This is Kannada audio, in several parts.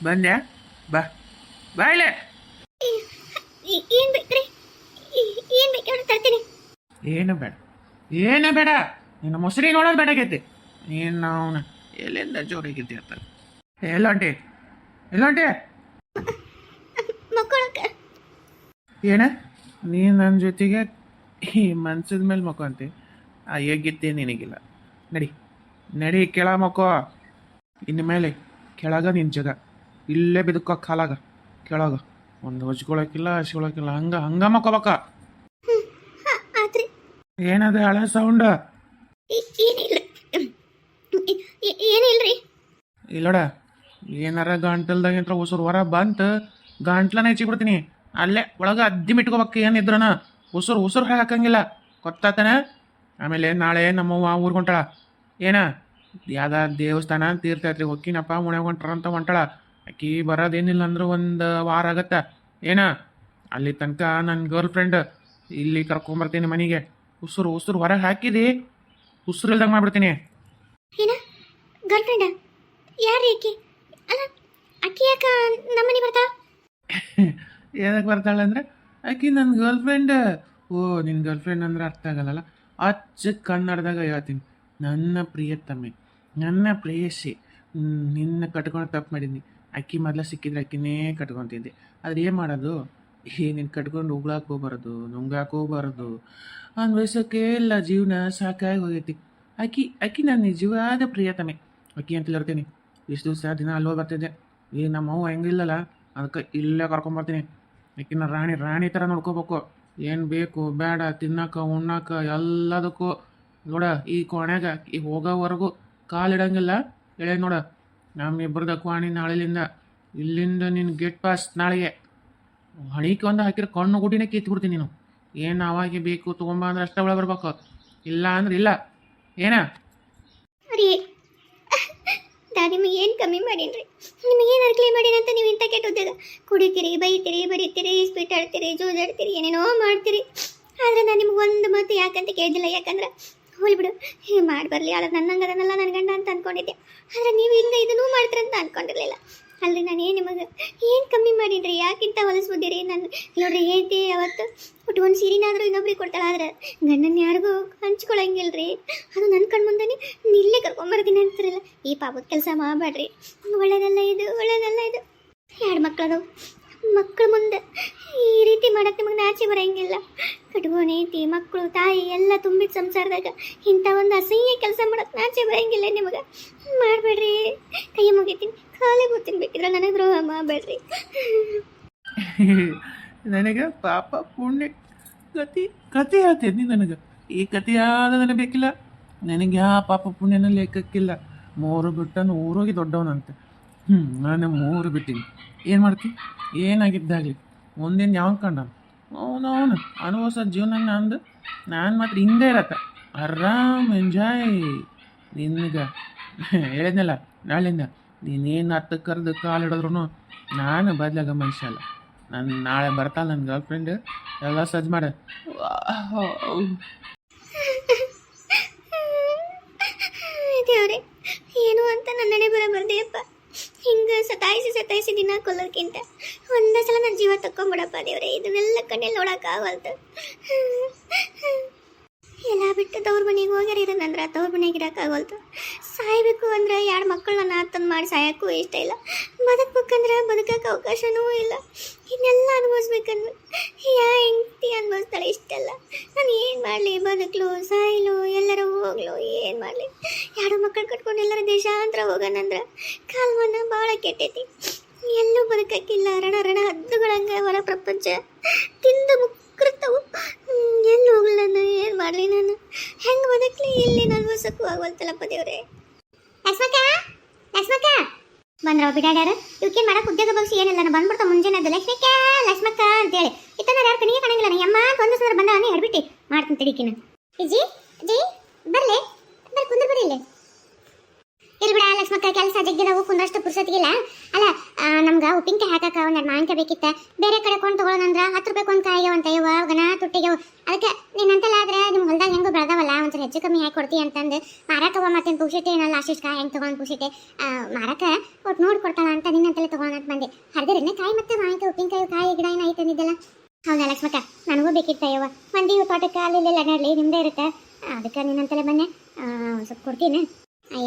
ಬಂದ್ಯಾ? ಬಾ ಬಾ ಇಲ್ಲೇ. ಏನು ಬೇಕ್ರಿ? ಏನು ಬೇಕು ಹೇಳಿ ತರ್ತೀನಿ. ಏನು ಬೇಡ, ಏನು ಬೇಡ. ನಿನ್ನ ಮೊಸರಿ ನೋಡೋದು ಬೇಡಾಗೈತಿ. ನೀನು ಅವನ ಎಲ್ಲಿಂದ ಜೋರಾಗಿದ್ದಿ ಅಂತ. ಎಲ್ಲೊಂಟಿ ಎಲ್ಲೊಂಟಿ? ಮಕ್ಕಳಕ್ಕೆ ಏನ ನೀನು ನನ್ನ ಜೊತೆಗೆ ಈ ಮನ್ಸದ ಮೇಲೆ ಮಕ್ಕಂತಿ. ಆ ಹೇಗಿದ್ದೆ ನಿನಗಿಲ್ಲ. ನಡಿ ನಡಿ, ಕೆಳ ಮಕ್ಕೋ. ಇನ್ನು ಮೇಲೆ ಕೆಳಗ ನಿನ್ನ ಜಾಗ. ಇಲ್ಲೇ ಬಿದಕ್ಕೋ ಕಾಲಾಗ ಕೆಳಗ. ಒಂದು ಹೊಚ್ಕೊಳಕಿಲ್ಲ ಹಚ್ಕೊಳಕಿಲ್ಲ, ಹಂಗ ಮಕ್ಕೋಬೇಕ. ಆತ್ರಿ. ಏನದ ಹಳೆ ಸೌಂಡ್? ಏನಿಲ್ಲ, ಏನಿಲ್ರಿ. ಇಲ್ಲೋಡ, ಏನಾರ ಗಂಟಲ್ದಾಗಿಂತ್ರ ಉಸುರು ಹೊರ ಬಂತು, ಗಂಟ್ಲನ ಹೆಚ್ಚಿಬಿಡ್ತೀನಿ. ಅಲ್ಲೇ ಒಳಗೆ ಅದ್ದಿ ಮಿಟ್ಕೋಬೇಕು. ಏನಿದ್ರನ ಉಸುರು ಹಾಕಂಗಿಲ್ಲ, ಗೊತ್ತಾತನ? ಆಮೇಲೆ ನಾಳೆ ನಮ್ಮವ್ವ ಊರಿಗೆ ಹೊಂಟಾಳ. ಏನ ಯಾವ್ದ ದೇವಸ್ಥಾನ ತೀರ್ಥಯಾತ್ರೆ ಹೊಕ್ಕಿನಪ್ಪ ಮುಣೆ ಹೊಂಟ್ರಂತ ಹೊಂಟಾಳ. ಆಕಿ ಬರೋದೇನಿಲ್ಲ ಅಂದ್ರೆ ಒಂದು ವಾರ ಆಗತ್ತ. ಏನ ಅಲ್ಲಿ ತನಕ ನನ್ನ ಗರ್ಲ್ ಫ್ರೆಂಡ್ ಇಲ್ಲಿ ಕರ್ಕೊಂಬರ್ತೀನಿ ಮನೆಗೆ. ಉಸುರು ಹೊರಗೆ ಹಾಕಿದಿ, ಉಸುರು ಇಲ್ದಂಗೆ ಮಾಡ್ಬಿಡ್ತೀನಿ. ಏನ ಗರ್ಲ್ ಫ್ರೆಂಡ? ಯಾರು ಆಕಿ? ಅಲ್ಲ, ಅಕ್ಕಿ ಯಾಕ ನಮ್ಮನೆ ಬರ್ತಾ? ಏನಕ್ಕೆ ಬರ್ತಾಳೆ ಅಂದರೆ ಆಕಿ ನನ್ನ ಗರ್ಲ್ ಫ್ರೆಂಡ್. ಓ, ನಿನ್ನ ಗರ್ಲ್ ಫ್ರೆಂಡ್ ಅಂದ್ರೆ ಅರ್ಥ ಆಗಲ್ಲಲ್ಲ. ಅಚ್ಚ ಕನ್ನಡದಾಗ ಹೇಳ್ತೀನಿ. ನನ್ನ ಪ್ರಿಯತಮೆ, ನನ್ನ ಪ್ರೇಯಸಿ. ನಿನ್ನ ಕಟ್ಕೊಂಡು ತಪ್ಪು ಮಾಡಿದ್ನಿ. ಅಕ್ಕಿ ಮೊದಲ ಸಿಕ್ಕಿದ್ರೆ ಅಕ್ಕಿನೇ ಕಟ್ಕೊತಿದ್ದೆ. ಆದ್ರೆ ಏನು ಮಾಡೋದು? ನೀನು ಕಟ್ಕೊಂಡು ಉಗ್ಳಾಕ್ ಹೋಗ್ಬಾರ್ದು, ನುಂಗಾಕ್ ಹೋಗ್ಬಾರ್ದು ಅನ್ವಯಿಸೋಕೆ ಎಲ್ಲ. ಜೀವನ ಸಾಕಾಗಿ ಹೋಗೈತಿ. ಅಕ್ಕಿ ನನ್ನ ನಿಜವಾದ ಪ್ರಿಯತಮೆ. ಅಕ್ಕಿ ಅಂತ ಇರ್ತೀನಿ. ಇಷ್ಟು ದಿವಸ ದಿನ ಅಲ್ಲೋ ಬರ್ತಿದ್ದೆ. ಈಗ ನಮ್ಮವ್ವ ಹೆಂಗಿಲ್ಲಲ್ಲ, ಅದಕ್ಕೆ ಇಲ್ಲೇ ಕರ್ಕೊಂಬರ್ತೀನಿ. ಆಕಿನ ರಾಣಿ ಥರ ನೋಡ್ಕೋಬೇಕು. ಏನು ಬೇಕು ಬೇಡ, ತಿನ್ನಕ ಉಣ್ಣಾಕ ಎಲ್ಲದಕ್ಕೂ ನೋಡ. ಈ ಕೋಣೆಗ ಈ ಹೋಗೋವರೆಗೂ ಕಾಲಿಡಂಗಿಲ್ಲ. ಹೇಳಿ ನೋಡ, ನಮ್ಮಿಬ್ಬರದ ಕ್ವಾಣಿ ನಾಳೆಲಿಂದ. ಇಲ್ಲಿಂದ ನಿನ್ನ ಗೇಟ್ ಪಾಸ್ ನಾಳೆಗೆ. ಹಣಿಕೆ ಒಂದು ಹಾಕಿರೋ ಕಣ್ಣು ಗುಡಿನೇ ಕಿತ್ಬಿಡ್ತೀನಿ ನೀನು. ಏನು ಅವಾಗೆ ಬೇಕು ತೊಗೊಂಬ ಅಂದ್ರೆ ಅಷ್ಟೇ ಒಳಗೆ ಬರ್ಬೇಕು, ಇಲ್ಲ ಅಂದ್ರೆ ಇಲ್ಲ. ಏನ ಅರಿ, ನಾ ನಿಮಗೆ ಏನು ಕಮ್ಮಿ ಮಾಡೀನ್ರಿ? ನಿಮಗೆ ಏನು ಅರ್ಕ್ಲಿ ಮಾಡೀನಿ ಅಂತ ನೀವು ಇಂಥ ಕೆಟ್ಟ ಉದ್ಯೋಗ? ಕುಡಿತೀರಿ, ಬೈತೀರಿ, ಬಡಿತೀರಿ, ಸ್ಪೀಟ್ ಆಡ್ತೀರಿ, ಜೂಜಾಡ್ತೀರಿ, ಏನೇನೋ ಮಾಡ್ತೀರಿ. ಆದರೆ ನಾನು ನಿಮ್ಗೆ ಒಂದು ಮಾತು ಯಾಕಂತ ಕೇಳಿದಿಲ್ಲ. ಯಾಕಂದ್ರೆ ಹೋಲಿ ಬಿಡು, ಮಾಡಿ ಬರಲಿ, ಆಳ ನನ್ನಂಗದನ್ನೆಲ್ಲ ನನ್ನ ಗಂಡ ಅಂತ ಅಂದ್ಕೊಂಡಿದ್ದೆ. ಆದರೆ ನೀವು ಹಿಂಗೆ ಇದನ್ನೂ ಮಾಡ್ತೀರಂತ ಅಂದ್ಕೊಂಡಿರಲಿಲ್ಲ. ಅಲ್ರಿ, ನಾನು ನಿಮಗೆ ಏನು ಕಮ್ಮಿ ಮಾಡೀನ್ರಿ? ಯಾಕಿಂತ ಹೊಲಿಸ್ಬಿದ್ದೀರಿ? ನಾನು ನೋಡ್ರಿ, ಹೇಳ್ತಿ ಅವತ್ತು ಉಟ್ಕೊಂಡು ಸೀರೆನಾದರೂ ಇನ್ನೊಬ್ರಿಗೆ ಕೊಡ್ತಾಳೆ. ಆದ್ರೆ ಗಂಡನ ಯಾರಿಗೂ ಹಂಚ್ಕೊಳಂಗಿಲ್ರಿ. ಅದು ನನ್ನ ಕಣ್ಣು ಮುಂದೆ ಇಲ್ಲೇ ಕರ್ಕೊಂಬರ್ತೀನಿ ಅಂತಾರಲ್ಲ. ಈ ಪಾಪದ ಕೆಲಸ ಮಾಡಬೇಡ್ರಿ. ಒಳ್ಳೇದಲ್ಲ ಇದು, ಒಳ್ಳೇದಲ್ಲ ಇದು. ಎರಡು ಮಕ್ಕಳದು, ಮಕ್ಕಳ ಮುಂದೆ ಈ ರೀತಿ ಮಾಡೋಕ್ಕೆ ನಿಮಗೆ ನಾಚೆ ಬರೋಂಗಿಲ್ಲ. ಕಟ್ಕೊಂಡೈತಿ ಮಕ್ಕಳು ತಾಯಿ ಎಲ್ಲ ತುಂಬಿದ ಸಂಸಾರದಾಗ ಇಂಥ ಒಂದು ಅಸಹ್ಯ ಕೆಲಸ ಮಾಡೋಕ್ಕೆ ನಾಚೆ ಬರೋಂಗಿಲ್ಲ ನಿಮಗೆ. ಮಾಡಬೇಡ್ರಿ, ಕೈ ಮುಗಿತೀನಿ, ಕಾಲೇ ಗೊತ್ತೀನಿ. ಬೇಕಿದ್ರೆ ನನಗೆ ದ್ರೋಹ ಮಾಡಬೇಡ್ರಿ. ನನಗೆ ಪಾಪ ಪುಣ್ಯ ಕತೆ ಹೇಳ್ತೀನಿ ನನಗೆ. ಈ ಕತೆ ಯಾವ್ದು ನನಗೆ ಬೇಕಿಲ್ಲ. ನನಗೆ ಯಾವ ಪಾಪ ಪುಣ್ಯನ ಲೆಕ್ಕಕ್ಕಿಲ್ಲ. ಮೂರು ಬಿಟ್ಟನು ಊರೋಗಿ ದೊಡ್ಡವನಂತೆ. ನಾನು ಮೂರು ಬಿಟ್ಟಿನಿ. ಏನು ಮಾಡ್ತೀನಿ? ಏನಾಗಿದ್ದಾಗಲಿ ಮುಂದಿನ ಯಾವ ಕಂಡ ಅವನು ಅನುಭವಿಸೋ ಜೀವನ ಅಂದು ನಾನು ಮಾತ್ರ ಹಿಂದೆ ಇರತ್ತೆ. ಆರಾಮ್ ಎಂಜಾಯ್. ನಿನಗೆ ಹೇಳಿದ್ನಲ್ಲ, ನಾಳಿಂದ ನೀನೇನು ಹತ್ತಕ್ಕೆ ಕರೆದು ಕಾಲಿಡಿದ್ರು ನಾನು ಬದಲಾಗ ಮನುಷ್ಯ ಅಲ್ಲ. ನಾನು ನಾಳೆ ಬರ್ತಾಳೆ ನನ್ನ ಗರ್ಲ್ ಫ್ರೆಂಡ್. ಎಲ್ಲ ಸಜ್ಜು ಮಾಡ. ದೇವ್ರೆ, ಏನು ಅಂತ ನನ್ನಡೆ ಬರಬಾರ್ದೆಯಪ್ಪ. ಹಿಂಗೆ ಸತಾಯಿಸಿ ದಿನ ಕೊಲ್ಲೋಕ್ಕಿಂತ ಒಂದೇ ಸಲ ನನ್ನ ಜೀವ ತಕ್ಕೊಂಬಿಡಪ್ಪ ದೇವ್ರೆ. ಇದನ್ನೆಲ್ಲ ಕಣ್ಣಲ್ಲಿ ನೋಡೋಕ್ಕಾಗಲ್ತು. ಎಲ್ಲ ಬಿಟ್ಟು ತವ್ರ ಮನೆಗೆ ಹೋಗ್ಯಾರ ಇರೋದಂದ್ರೆ ತವ್ರ ಮನೆಗೆ ಇರೋಕ್ಕಾಗಲ್ತು. ಸಾಯ್ಬೇಕು ಅಂದ್ರೆ ಎರಡು ಮಕ್ಕಳನ್ನ ತಂದು ಮಾಡಿ ಸಾಯೋಕ್ಕೂ ಇಷ್ಟ ಇಲ್ಲ. ಬದುಕ್ಬೇಕಂದ್ರೆ ಬದುಕಕ್ಕೆ ಅವಕಾಶನೂ ಇಲ್ಲ. ಇದನ್ನೆಲ್ಲ ಅನುಭವಿಸ್ಬೇಕಂದ್ರೆ ಹೆಂಡತಿ ಅನುಭವಿಸ್ತಾಳೆ ಇಷ್ಟೆಲ್ಲ. ನಾನು ಏನು ಮಾಡಲಿ? ಬದುಕಲು ಸಾಯಲು ಎಲ್ಲರೂ ಹೋಗ್ಲು ಏನು ಮಾಡಲಿ? ಎರಡು ಮಕ್ಕಳು ಕಟ್ಕೊಂಡು ಎಲ್ಲರ ದೇಶಾಂತರ ಹೋಗೋಣಂದ್ರೆ ಕಾಲ್ಮನ ಭಾಳ ಕೆಟ್ಟೈತಿ. ಎಲ್ಲೂ ಬದುಕಕ್ಕಿಲ್ಲ. ರಣ ಹದ್ದುಗಳಂಗೆ ಹೊರ ಪ್ರಪಂಚ ತಿಂದು ಮುಕ್ಕೃತವು. ಎಲ್ಲಿ ಹೋಗ್ಲ? ನಾನು ಏನು ಮಾಡಲಿ? ನಾನು ಹೆಂಗೆ ಬದುಕಲಿ? ಇಲ್ಲಿ ಅನುಭವಿಸೋಕ್ಕೂ ಆಗವಲ್ತಲ್ಲಪ್ಪ ದೇವ್ರೆ. ಲಕ್ಷ್ಮಕ್ಕ ಬಂದ್ರವ ಬಿಡಾಡ್ಯಾರ. ಇವಕ್ಕೇನು ಮಾಡಕ್ಕೆ ಉದ್ಯೋಗ ಬಗ್ಸಿ ಏನಿಲ್ಲ. ನಾನು ಬಂದ್ಬಿಡ್ತಾ ಮುಂಜಾನೆ ಅದು ಲಕ್ಷ್ಮಕ್ಕ ಅಂತೇಳಿ ಇತ್ತಂದ್ರೆ ಯಾರು ಕಣಿಗೆ ಕಾಣಂಗಿಲ್ಲ. ನಾನು ಅಮ್ಮ ಒಂದು ಸಲ ಬಂದ ನಾನು ಹೇಳ್ಬಿಟ್ಟು ಮಾಡ್ತೀನಿ ತಡಿಕಿನ. ಜಿ ಬರ್ಲಿ ಕುಂದ್ರ ಬರೀ ಇಲ್ಲಿ ಬಿಡ ಲಕ್ಷ್ಮಕ್ಕ. ಕೆಲಸ ಜಗ್ಗಿದಾವು, ಕುಂದ್ರಷ್ಟು ಪುರ್ಸತ್ಗಿಲ್ಲ. ಅಲ್ಲ, ನಮ್ಗೆ ನಮಗೆ ಉಪ್ಪಿನಕಾಯಿ ಹಾಕಕ್ಕೆ ಒಂದೆರಡು ಮಾವಿನಕಾಯಿ ಬೇಕಿತ್ತ. ಬೇರೆ ಕಡೆ ಕೊಂಡು ತೊಗೊಳೋದಂದ್ರೆ 10 ರೂಪಾಯಿ ಒಂದು ಕಾಯಿಗೆ ಅಂತ ಇವ ಗನ ತುಟ್ಟಿಗೆವು. ಅದಕ್ಕೆ ನೀನಂತಲ್ಲ ಆದ್ರೆ ನಿಮ್ಮ ಹೊಲ್ದಾಗ ಹೆಂಗೂ ಬೆಳೆದವಲ್ಲ ಒಂದ್ಸಲ ಹೆಚ್ಚು ಕಮ್ಮಿ ಹಾಕಿ ಕೊಡ್ತೀವಿ ಅಂತಂದು ಮಾರಕ್ಕೆ ಹೋಗೋ ಮತ್ತೇನು ಪುಕ್ಷಿಟ್ಟೆ ಏನಲ್ಲ ಅಷ್ಟಿಷ್ಟು ಕಾಯಿ ಹೆಂಗೆ ತೊಗೊಂಡು ಪುಕ್ಷಿಟ್ಟೆ ಮಾರಕ್ಕೆ ಒಟ್ಟು ನೋಡಿ ಕೊಡ್ತಾಳ ಅಂತ ನಿನ್ನಂತಲೇ ತೊಗೊಳೋಣ ಅಂತ ಬಂದೆ. ಹರಿದ್ರೆ ಕಾಯಿ ಮತ್ತೆ ಮಾವಿನಕಾಯಿ ಉಪ್ಪಿನಕಾಯಿ ಕಾಯಿ ಗಿಡ ಏನು ಐತಂದಿದ್ದಲ್ಲ. ಹೌದಾ ಲಕ್ಷ್ಮಕ್ಕ, ನನಗೂ ಬೇಕಿತ್ತಯ್ಯವ. ಮಂದಿ ತೋಟಕ್ಕೆ ಅಲ್ಲಿ ಅಡ್ಡಾಡ್ಲಿ ನಿಮ್ಮದೇ ಇರುತ್ತೆ. ಅದಕ್ಕೆ ನಿನ್ನಂತಲೇ ಬನ್ನಿ, ಸ್ವಲ್ಪ ಕೊಡ್ತೀನಿ.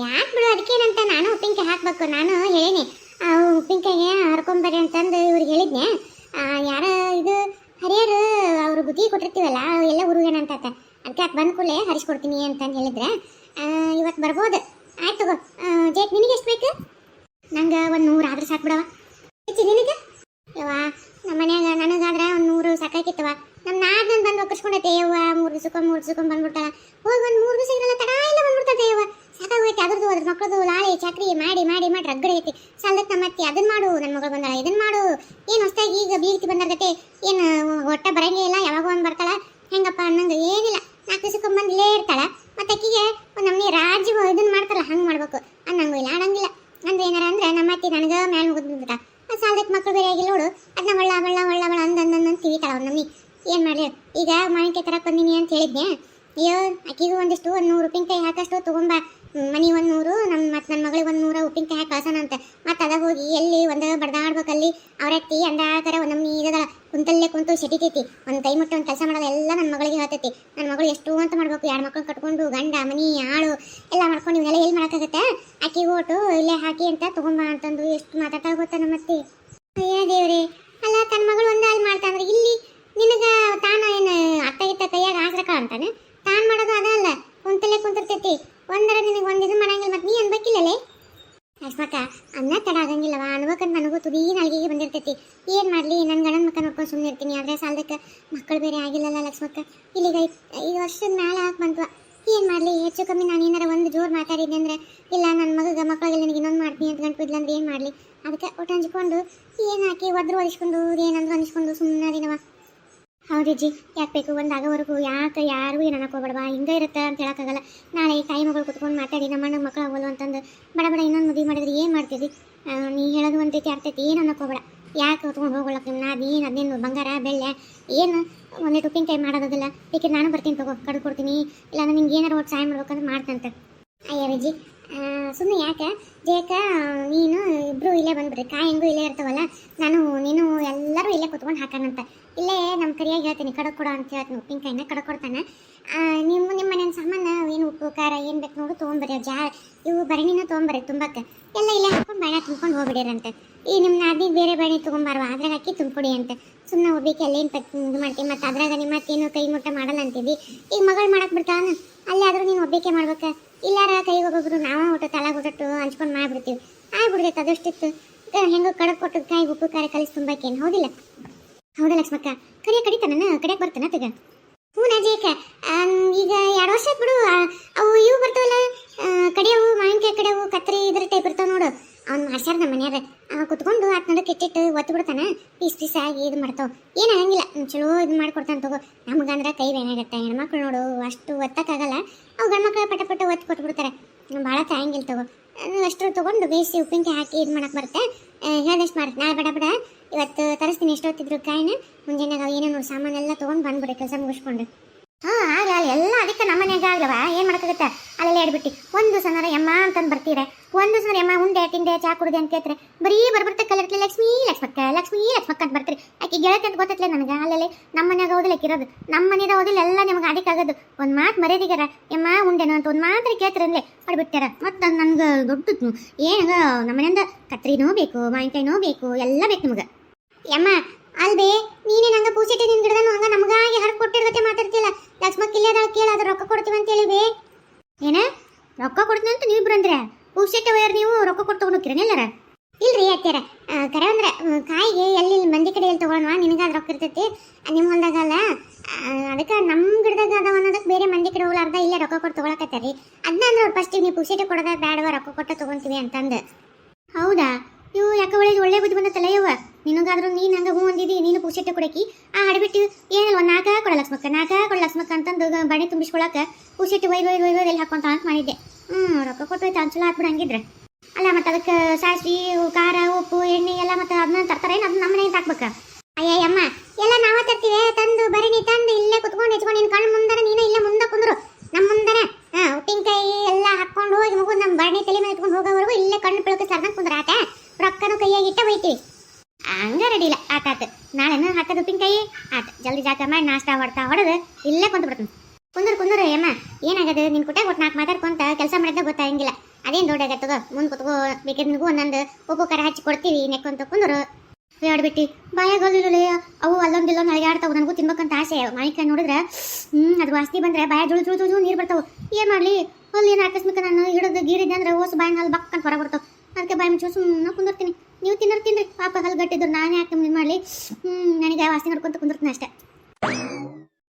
ಯಾಕೆ ಬಿಡು, ಅದಕ್ಕೇನಂತ ನಾನು ಉಪ್ಪಿನಕಾಯಿ ಹಾಕ್ಬೇಕು. ನಾನು ಹೇಳೀನಿ ಉಪ್ಪಿನಕಾಯಿಗೆ ಹರ್ಕೊಂಬರ್ರಿ ಅಂತಂದು ಇವ್ರಿಗೆ ಹೇಳಿದ್ನೆ. ಯಾರ ಇದು ಹರಿಯರು ಅವರು ಬುದ್ಧಿ ಕೊಟ್ಟಿರ್ತೀವಲ್ಲ ಎಲ್ಲ ಹುರುಗೇನಂತ. ಅದಕ್ಕೆ ಅದು ಬಂದ ಕೂಡಲೇ ಹರಿಸ್ಕೊಡ್ತೀನಿ ಅಂತಂದು ಹೇಳಿದ್ರೆ ಇವತ್ತು ಬರ್ಬೋದು. ಆಯ್ತು ತಗೋ. ಜೇಟ್ ನಿನಗೆ ಎಷ್ಟು ಬೇಕು? ನಂಗೆ ಒಂದು 100 ಆದ್ರೆ ಸಾಕು ಬಿಡವ. ಹೆಚ್ಚು ನಿನಗೆ? ಯವ್ವ ನಮ್ಮ ಮನ್ಯಾಗ ನನಗಾದ್ರೆ ಒಂದು 100 ಸಾಕಾಕಿತ್ತವ. ನಮ್ಮ ನಾದ್ನಂದು ಬಂದು ಒಕ್ಕರ್ಸ್ಕೊಂಡೈತೆ ಯವ್ವ. 3 ದಿವ್ಸಕ್ಕೊಮ್ಮೆ ಬಂದ್ಬಿಡ್ತಾಳ. ಹೋಗಿ ಒಂದು 3 ದಿವಸ ಇರಲ್ಲ, ತಡ ಇಲ್ಲ ಬಂದ್ಬಿಡ್ತೈತೆ ಯವ್ವ. ಸಾಕಾಗೋಯ್ತು. ಅದ್ರದ್ದು ಅದ್ರ ಮಕ್ಕಳದು ಲಾಳಿ ಚಕ್ರಿ ಮಾಡಿ ಮಾಡಿ ಮಾಡಿ ರಗ್ಗಡೆ ಐತಿ. ಸಾಲದಕ್ಕೆ ನಮ್ಮತ್ತಿ ಅದನ್ನ ಮಾಡು, ನನ್ನ ಮಗಳು ಬಂದಾಳ ಇದನ್ನ ಮಾಡು. ಏನು ಹೊಸ್ತಾಗಿ ಈಗ ಬೀಗ್ತಿ ಬಂದಾಗತ್ತೆ. ಏನು ಒಟ್ಟ ಬರಂಗೇ ಇಲ್ಲ, ಯಾವಾಗೋ ಒಂದು ಬರ್ತಾಳ. ಹೆಂಗಪ್ಪ ಅನ್ನಂಗೆ ಏನಿಲ್ಲ. 4 ದಿವಸಕ್ಕೊಮ್ಮೆ ಇಲ್ಲೇ ಇರ್ತಾಳ. ಮತ್ತೆ ಅಕ್ಕಿಗೆ ಒಂದು ನಮ್ಮನೆ ರಾಜ್ಯ ಇದನ್ನ ಮಾಡ್ತಾರಲ್ಲ ಹಂಗೆ ಮಾಡ್ಬೇಕು ಅನ್ನಂಗೂ ಇಲ್ಲ ಆಡಂಗಿಲ್ಲ. ಅಂದ್ರೆ ಏನಾರ ಅಂದ್ರೆ ನಮ್ಮ ಅತ್ತಿ ನನಗೆ ಮೇಲೆ ಮುಗಿದು ಬಿಡ್ತಾ. ಸಾಲದಕ್ಕೆ ಮಕ್ಕಳು ಬೇರೆ ಆಗಿಲ್ಲ ನೋಡು. ಅದನ್ನ ಒಳ್ಳ ಅಂದಂದು ತಿವಿತಾಳ ಅವ್ರು ನಮ್ಮಿ. ಏನು ಮಾಡಲಿ ಈಗ ಮಾವಿನಕಾಯಿ ತರಕ್ಕೆ ಬಂದೀನಿ ಅಂತ ಹೇಳಿದ್ನೆ. ಅಯ್ಯೋ ಅಕ್ಕಿಗೂ ಒಂದಿಷ್ಟು 100 ಉಪ್ಪಿನಕಾಯಿ ಹಾಕಷ್ಟು ತೊಗೊಂಬ. ಮನಿ 100 ಮತ್ತು ನನ್ನ ಮಗಳಿಗೆ 100 ಉಪ್ಪಿನಕಾಯಿ ಹಾಕಿ ಕಳ್ಸೋಣ ಅಂತ. ಮತ್ತು ಅದ ಹೋಗಿ ಎಲ್ಲಿ ಒಂದು ಬಡ್ದಾಡ್ಬೇಕಲ್ಲಿ ಅವ್ರತ್ತಿ ಅಂದಾಕರ ಒಂದು ನಮ್ಮನಿ ಇದಗಳ ಕುಂತಲ್ಲೇ ಕುಂತು ಸೆಟಿತೈತಿ. ಒಂದು ಕೈ ಮುಟ್ಟ ಒಂದು ಕೆಲಸ ಮಾಡೋದು ಎಲ್ಲ ನನ್ನ ಮಗಳಿಗೆ ಹೇಳ್ತೈತಿ. ನನ್ನ ಮಗಳು ಎಷ್ಟು ಅಂತ ಮಾಡ್ಬೇಕು. 2 ಮಕ್ಕಳು ಕಟ್ಕೊಂಡು ಗಂಡ ಮನಿ ಆಳು ಎಲ್ಲ ಮಾಡ್ಕೊಂಡು ಇವನ್ನೆಲ್ಲ ಎಲ್ಲಿ ಮಾಡೋಕ್ಕಾಗತ್ತೆ. ಅಕ್ಕಿ ಓಟು ಇಲ್ಲೇ ಹಾಕಿ ಅಂತ ತೊಗೊಂಬ ಅಂತಂದು ಎಷ್ಟು ಮಾತಾಡ್ತಾ ಗೊತ್ತಾ ನಮ್ಮತ್ತಿ. ಅಯ್ಯ ದೇವ್ರಿ, ಅಲ್ಲ ತನ್ನ ಮಗಳು ಒಂದು ಅಲ್ಲಿ ಮಾಡ್ತಾಂದ್ರೆ ಇಲ್ಲಿ ನಿನಗೆ ತಾನು ಏನು ಅತ್ತ ಇತ್ತ ಕೈಯಾಗ ಆಸ್ರಕ ಅಂತಾನೆ. ತಾನು ಮಾಡೋದು ಅದಲ್ಲ, ಕುಂತಲ್ಲೇ ಕುಂತಿರ್ತೈತಿ. ಒಂದರ ನಿನಗೆ ಒಂದು ಇದು ಮಾಡಂಗಿಲ್ಲ. ಮತ್ತು ನೀ ಅನ್ಬೇಕಿಲ್ಲಲೇ ಲಕ್ಷ್ಮಕ್ಕ. ಅನ್ನ ತಡ ಆಗಂಗಿಲ್ಲವ ಅನ್ಬೇಕಂತ ನನಗೂ ತುದಿ ನಾಲ್ಗೆಗೆ ಬಂದಿರ್ತೈತಿ. ಏನು ಮಾಡಲಿ, ನನ್ನ ಗಂಡನ ಮಕ್ಕ ನೋಡ್ಕೊಂಡು ಸುಮ್ಮನೆ ಇರ್ತೀನಿ. ಆದರೆ ಸಾಲದಕ್ಕೆ ಮಕ್ಕಳು ಬೇರೆ ಆಗಿಲ್ಲಲ್ಲ ಲಕ್ಷ್ಮಕ್ಕ. ಇಲ್ಲಿಗ 5 ವರ್ಷದ ಮೇಲೆ ಹಾಕಿ ಬಂದ್ವ. ಏನು ಮಾಡಲಿ, ಹೆಚ್ಚು ಕಮ್ಮಿ ನಾನು ಏನಾರ ಒಂದು ಜೋರು ಮಾತಾಡಿದ್ದೆ ಅಂದರೆ ಇಲ್ಲ ನನ್ನ ಮಕ್ಕಳಿಗೆ ನನಗೆ ಇನ್ನೊಂದು ಮಾಡ್ತೀನಿ ಅಂತ ಗಂಟು ಬಿದ್ದಂದ್ರೆ ಏನು ಮಾಡಲಿ. ಅದಕ್ಕೆ ಒಟ್ಟು ಹಂಚ್ಕೊಂಡು ಏನು ಹಾಕಿ ಒದ್ರು ಒದಿಸ್ಕೊಂಡು ಏನಂದ್ರು ಅನಿಸ್ಕೊಂಡು ಸುಮ್ಮನೆ ದಿನವ. ಹೌದಜ್ಜಿ, ಯಾಕೆ ಬೇಕು ಒಂದು ಆಗೋವರೆಗೂ ಯಾಕೆ ಯಾರಿಗೂ ಏನು ಅನ್ನಕೋಬೇಡವಾ. ಹಿಂಗೆ ಇರುತ್ತೆ ಅಂತ ಹೇಳೋಕ್ಕಾಗಲ್ಲ. ನಾಳೆ ತಾಯಿ ಮಗಳು ಕುತ್ಕೊಂಡು ಮಾತಾಡಿ ನಮ್ಮ ಅಣ್ಣಗೆ ಮಕ್ಕಳು ಆಗೋಲ್ಲ ಅಂತಂದು ಬಡ ಇನ್ನೊಂದು ಮದುವೆ ಮಾಡಿದ್ರೆ ಏನು ಮಾಡ್ತೀವಿ. ನೀ ಹೇಳೋದು ಒಂದು ರೀತಿ ಅರ್ಥೈತಿ. ಏನು ಅನ್ನಕೋಬೇಡ. ಯಾಕೆ ಹೊತ್ಕೊಂಡು ಹೋಗೋಳಕ್ಕೆ ನೀನು ಅದೇನು ಬಂಗಾರ ಬೆಳ್ಳೆ ಏನು ಒಂದೇ ಉಪ್ಪಿನಕಾಯಿ ಮಾಡೋದಿಲ್ಲ. ಬೇಕಿದ್ರೆ ನಾನು ಬರ್ತೀನಿ ತಗೋ, ಕಡ್ದು ಕೊಡ್ತೀನಿ. ಇಲ್ಲ ನಿಮ್ಗೆ ಏನಾರು ಒಟ್ಟು ಸಹಾಯ ಮಾಡ್ಬೇಕಂದ್ರೆ ಮಾಡ್ತಂತ. ಅಯ್ಯ ವಿಜಿ, ಸುಮ್ಮನೆ ಯಾಕೆ ಜೇಕ ನೀನು ಇಬ್ಬರು ಇಲ್ಲೇ ಬಂದ್ಬಿಡ್ರಿ. ಕಾಯಿ ಹೆಂಗೂ ಇಲ್ಲೇ ಇರ್ತವಲ್ಲ, ನೀನು ಎಲ್ಲರೂ ಇಲ್ಲೇ ಕುತ್ಕೊಂಡು ಹಾಕೋಣಂತ. ಇಲ್ಲೇ ನಮ್ಮ ಕರಿಯಾಗಿ ಹೇಳ್ತೀನಿ ಕಡಕ್ ಕೊಡೋ ಅಂತ ಹೇಳ್ತೀನಿ. ಉಪ್ಪಿನಕಾಯಿನ ಕಡಕ್ ಕೊಡ್ತಾನೆ. ನಿಮ್ಮ ಮನೇನ ಸಾಮಾನು ಏನು ಉಪ್ಪು ಖಾರ ಏನು ಬೇಕು ನೋಡು ತೊಗೊಂಬರ್ರಿ. ಇವು ಭರಣಿನ ತೊಗೊಂಬರ್ರಿ ತುಂಬಕ್ಕೆ. ಎಲ್ಲ ಇಲ್ಲೇ ಹಾಕೊಂಡು ಬಣ್ಣ ತುಂಬ್ಕೊಂಡು ಹೋಗ್ಬಿಡಿರಂತ. ಈ ನಿಮ್ಮ ನಾದಿಗೆ ಬೇರೆ ಬಣ್ಣಿ ತೊಗೊಂಬಾರ್ವ, ಅದ್ರಾಗ ಹಾಕಿ ತುಂಬಿಕೊಡಿ ಅಂತ. ಸುಮ್ಮನೆ ಹೋಗ್ಬೇಕು ಅಲ್ಲೇನು ಇದು ಮಾಡ್ತೀವಿ. ಮತ್ತು ಅದ್ರಾಗ ನಿಮ್ಮ ಮತ್ತೇನು ಕೈ ಮುಟ್ಟ ಮಾಡಲ್ಲ ಅಂತಿದ್ದಿ. ಈಗ ಮಗಳು ಮಾಡಕ್ಕೆ ಬಿಡ್ತಾನ. ಅಲ್ಲೇ ಆದರೂ ನೀನು ಒಬ್ಬೇಕೆ ಮಾಡ್ಬೇಕು. ಇಲ್ಲಾರ ಕೈಗೆ ಒಬ್ಬೊಬ್ರು ನಾವು ಊಟ ತಲೆಗೆ ಊಟಟ್ಟು ಹಂಚ್ಕೊಂಡು ಮಾಡಿಬಿಡ್ತೀವಿ. ಆಗ್ಬಿಡ್ತೈತೆ ಅದಷ್ಟಿತ್ತು. ಹೆಂಗೋ ಕಡಕ್ ಕೊಟ್ಟು ಕಾಯಿ ಉಪ್ಪು ಖಾರ ಕಲಿಸಿ ತುಂಬಾಕೇನು ಹೌದಿಲ್ಲ? ಹೌದಾ ಲಕ್ಷ್ಮಕ್ಕ? ಕಡಿತಾನ ಕಡಿಯಕ್ಕೆ ಬರ್ತಾನ ತಗ. ಹ್ಞೂ ನಜೇಕ ಈಗ 2 ವರ್ಷ ಬಿಡು. ಅವು ಇವು ಬರ್ತಾವಲ್ಲ ಕಡಿಯವು, ಮಾವಿನಕಾಯಿ ಕಡಿಯವು ಕತ್ರಿ ಇದ್ರ ಟೈಪ್ ಇರ್ತಾವೆ ನೋಡು. ಅವ್ನು ಮಾಡ್ಸ್ಯಾರ ನಮ್ಮ ಮನ್ಯಾಗ. ಕುತ್ಕೊಂಡು ಹತ್ತು ನಡಕ್ಕೆ ಇಟ್ಟಿಟ್ಟು ಒತ್ತು ಬಿಡ್ತಾನೆ. ಪೀಸ್ ಆಗಿ ಇದು ಮಾಡ್ತಾವೆ. ಏನು ಆಗಂಗಿಲ್ಲ, ಚಲೋ ಇದು ಮಾಡ್ಕೊಡ್ತಾನೆ ತಗೋ. ನಮಗಂದ್ರೆ ಕೈ ಬೇನಾಗತ್ತೆ. ಹೆಣ್ಮಕ್ಳು ನೋಡು ಅಷ್ಟು ಒತ್ತಕ್ಕಾಗಲ್ಲ. ಅವು ಗಂಡ್ಮಕ್ಳು ಪಟ ಒತ್ತು ಕೊಟ್ಬಿಡ್ತಾರೆ. ಭಾಳ ತಾಯಂಗಿಲ್ಲ ತಗೋ. ಅಷ್ಟು ತೊಗೊಂಡು ಬೇಯಿಸಿ ಉಪ್ಪಿನಕಾಯಿ ಹಾಕಿ ಇದು ಮಾಡಕ್ಕೆ ಬರುತ್ತೆ. ಹೇಳ್ದಷ್ಟು ಮಾಡಿ ನಾಳೆ ಬಡ ಇವತ್ತು ತರಿಸ್ತೀನಿ. ಎಷ್ಟೊತ್ತಿದ್ರು ಕಾಯಿನ ಮುಂಜಾನೆಗೆ ಏನೇನು ಸಾಮಾನೆಲ್ಲ ತೊಗೊಂಡು ಬಂದ್ಬಿಡಿ ಕೆಲಸ ಮುಗಿಸ್ಕೊಂಡು. ಹಾಂ ಆಗಲ್ಲ ಎಲ್ಲ ಅದಕ್ಕೆ ನಮ್ಮ ಮನೆಯಾಗ ಆಗ್ಲವ. ಏನು ಮಾಡೋಕ್ಕಾಗತ್ತೆ? ಅಲ್ಲೆಲ್ಲ ಹೇಳ್ಬಿಟ್ಟು ಒಂದು ಸನಾರ ಎಮ್ಮ ಅಂತಂದು ಬರ್ತೀರ. ಒಂದು ಸನಾರ ಎಮ್ಮ ಉಂಡೆ ತಿಂದೆ ಚಾ ಕುಡಿದೆ ಅಂತ ಕೇಳ್ತಾರೆ. ಬರೀ ಬರ್ಬಿಡ್ತಾ ಕಲರ್ಲಿ ಲಕ್ಷ್ಮಕ್ಕ ಅಂತ ಬರ್ತೀರಿ. ಆಕೆ ಗೆಳತಿ ಅಂತ ಗೊತ್ತೈತ್ಲೆ ನನಗೆ. ಅಲ್ಲಲ್ಲಿ ನಮ್ಮ ಮನ್ಯಾಗ ಹೋದಿಲ್ಲ ಇರೋದು. ನಮ್ಮ ಮನೆಯಾಗ ಹೋದಿಲ್ಲ ಎಲ್ಲ ನಿಮ್ಗೆ ಅದಕ್ಕಾಗೋದು. ಒಂದು ಮಾತು ಮರ್ಯಾದಿಗಾರ ಎಮ್ಮ ಉಂಡೆನು ಅಂತ ಒಂದು ಮಾತ್ರ ಕೇಳ್ತಾರಲ್ಲೇ ಮಾಡಿಬಿಡ್ತಾರ. ಮತ್ತು ನನ್ಗೆ ದೊಡ್ಡದು ಏನಾಗ ನಮ್ಮ ಮನೆಯಿಂದ ಕತ್ರಿನೂ ಬೇಕು, ಮಾವಿನಕಾಯಿನೂ ಬೇಕು, ಎಲ್ಲ ಬೇಕು ನಿಮ್ಗೆ. ಎಮ್ಮ ಅಲ್ಬೇ ನೀನೇ ನಂಗೆ ಪೂಸೆಟ್ಟಿ ನಿನ್ ಗಿಡದನು ಹಂಗ ನಮಗಾಗಿ ಹರಕ್ ಕೊಟ್ಟಿರ್ಗತ್ತೆ ಮಾತಾಡ್ತಿಲ್ಲ. ಲಕ್ಷ್ಮಕ್ಕ ಇಲ್ಲದ ಕೇಳ ಅದು ರೊಕ್ಕ ಕೊಡ್ತೀವಿ ಅಂತ ಹೇಳಿಬೇ. ಏನ ರೊಕ್ಕ ಕೊಡ್ತೀನಿ ಅಂತ ನೀವು ಅಂದ್ರೆ ಪೂಸೆಟ್ಟಿ ವಯರ್ ನೀವು ರೊಕ್ಕ ಕೊಟ್ಟು ತಗೊಂಡೋಗ್ತೀರ ಎಲ್ಲಾರ? ಇಲ್ರಿ ಅತ್ಯಾರ ಕರೆ ಅಂದ್ರೆ ಕಾಯಿಗೆ ಎಲ್ಲಿ ಮಂದಿ ಕಡೆ ಎಲ್ಲಿ ತೊಗೊಳೋಣ ನಿನಗಾದ ರೊಕ್ಕ ಇರ್ತೈತಿ. ನಿಮ್ಮ ಹೊಲ್ದಾಗಲ್ಲ ಅದಕ್ಕೆ ನಮ್ಮ ಗಿಡದಾಗ ಅದಾವ ಅನ್ನೋದಕ್ಕೆ ಬೇರೆ ಮಂದಿ ಕಡೆ ಹೋಗ್ಲಾರ್ದ ಇಲ್ಲೇ ರೊಕ್ಕ ಕೊಟ್ಟು ತೊಗೊಳಕತ್ತಾರಿ. ಅದನ್ನ ಅಂದ್ರೆ ಫಸ್ಟಿಗೆ ನೀವು ಪೂಸೆಟ್ಟಿ ಕೊಡೋದ ಬೇಡವ ರೊಕ್ಕ ಕೊಟ್ಟು ತೊಗೊಂತೀವಿ ಅಂತಂದು. ಹೌದಾ? ನೀವು ಯಾಕೆ ಒಳ್ಳೆ ಬುದ್ಧಿ ಬಂದತ್ತಲ್ಲ ಯವ್ವ ನಿನಗಾದ್ರೂ. ನೀನು ಹಂಗೆ ಹೂ ಅಂದಿದ್ದಿ, ನೀನು ಪೂಸೆಟ್ಟೆ ಕೊಡಕಿ ಆ ಹಡಿಬಿಟ್ಟು ಏನಿಲ್ಲ ಒಂದು 4 ಕೊಡ ಲಕ್ಷ್ಮಕ್ಕ ಅಂತಂದು ಬಣೆ ತುಂಬಿಸ್ಕೊಳಕ್ಕೆ ಪೂಸೆಟ್ಟು ಒಯ್ದು ಎಲ್ಲಿ ಹಾಕೊಂತ ಅಂತ ಮಾಡಿದ್ದೆ. ರೊಕ್ಕ ಕೊಟ್ಟೈತೆ ಅನ್ಸಲ ಹಾಕ್ಬಿಡು ಹಂಗಿದ್ರೆ. ಅಲ್ಲ ಮತ್ತೆ ಅದಕ್ಕೆ ಸಾಸಿವೆ ಖಾರ ಉಪ್ಪು ಎಣ್ಣೆ ಎಲ್ಲ ಮತ್ತೆ ಅದನ್ನ ತರ್ತಾರೆ ಅದನ್ನ ನಮ್ಮ ಮನೆಗೆ ಹಾಕ್ಬೇಕ ಅಯ್ಯ ಅಮ್ಮ ಎಲ್ಲ ನಾವ ತರ್ತೀವಿ ತಂದು ಬರೀನಿ ತಂದು ಇಲ್ಲೇ ಕುತ್ಕೊಂಡು ಹೆಚ್ಕೊಂಡು ನಿನ್ ಕಣ್ಣು ಮುಂದರ ನೀನು ಇಲ್ಲೇ ಮುಂದೆ ಕುಂದ್ರು ನಮ್ಮ ಮುಂದರ ಉಪ್ಪಿನಕಾಯಿ ಎಲ್ಲ ಹಾಕೊಂಡು ಹೋಗಿ ಮಗು ನಮ್ಮ ಬರಣಿ ತಲೆ ಮೇಲೆ ಇಟ್ಕೊಂಡು ಹೋಗೋವರೆಗೂ ಇಲ್ಲೇ ಕಣ್ಣು ಬೆಳಕು ಸರ್ದಂಗೆ ಕುಂದ್ರ ಆಟ ರೊಕ್ಕನು ಕೈಯಾಗಿ ಇಟ್ಟ ಹೋಯ್ತೀವಿ ಹಂಗ ರೆಡಿ ಇಲ್ಲ ಆತಾತ ನಾಳೆನ ಹಾಕದ ಉಪ್ಪಿನಕಾಯಿ ಆತ ಜಲ್ದಿ ಜಾಕ ಮಾಡಿ ನಾಷ್ಟ ಹೊಡ್ತಾ ಹೊಡೆದು ಇಲ್ಲೇ ಕುಂತು ಬಿಡ್ತೀನಿ ಕುಂದ್ರು ಅಮ್ಮ ಏನಾಗದು ನಿನ್ ಕುಟ್ಟಾಗ ಒಟ್ಟು ನಾಲ್ಕು ಮಾತಾಡ್ಕೊಂತ ಕೆಲಸ ಮಾಡಿದ್ರೆ ಗೊತ್ತಾಗಂಗಿಲ್ಲ ಅದೇನು ದೊಡ್ಡ ಆಗತ್ತದ ಮುಂದೆ ಕುತ್ಕೋ ಬೇಕಾದ್ರೆ ನಿನಗೂ ಒಂದೊಂದು ಉಪ್ಪು ಖಾರ ಹಚ್ಚಿ ಕೊಡ್ತೀವಿ ನೆಕ್ಕೊಂತ ಕುಂದ್ರು ಆಡ್ಬಿಟ್ಟು ಬಾಯಾಗಲ್ಲ ಅವು ಅಲ್ಲೊಂದಿಲ್ಲ ನಳಿಗಾಡ್ತಾವು ನನಗೂ ತಿನ್ಬೇಕಂತ ಆಸೆ ಮಾವಿನಕಾಯಿ ನೋಡಿದ್ರೆ ಅದು ವಾಸನೆ ಬಂದ್ರೆ ಬಾಯ ಜುಳು ನೀರು ಬರ್ತಾವೆ ಏನು ಮಾಡಲಿ ಅಲ್ಲಿ ಏನು ಆಕಸ್ಮಿಕ ನಾನು ಹಿಡಿದು ಗೀರಿದ್ದೆ ಅಂದ್ರೆ ಓಸು ಬಾಯಿ ನಲ್ಲಿ ಬಕ್ಕಂತ ಹೊರ ಬರ್ತಾವೆ ಅದಕ್ಕೆ ಬಾಯಿ ಮುಚ್ಚು ಸುಮ್ಮನೆ ಕುಂದಿರ್ತೀನಿ ನೀವು ತಿನ್ನೋರು ತಿನ್ರಿ ಪಾಪ ಹಲ್ಗಟ್ಟಿದ್ರು ನಾನು ಯಾಕೆ ಇದು ಮಾಡಲಿ ನನಗೆ ವಾಸನೆ ನೋಡ್ಕೊಂತ ಕುಂದಿರ್ತೀನಿ ಅಷ್ಟೇ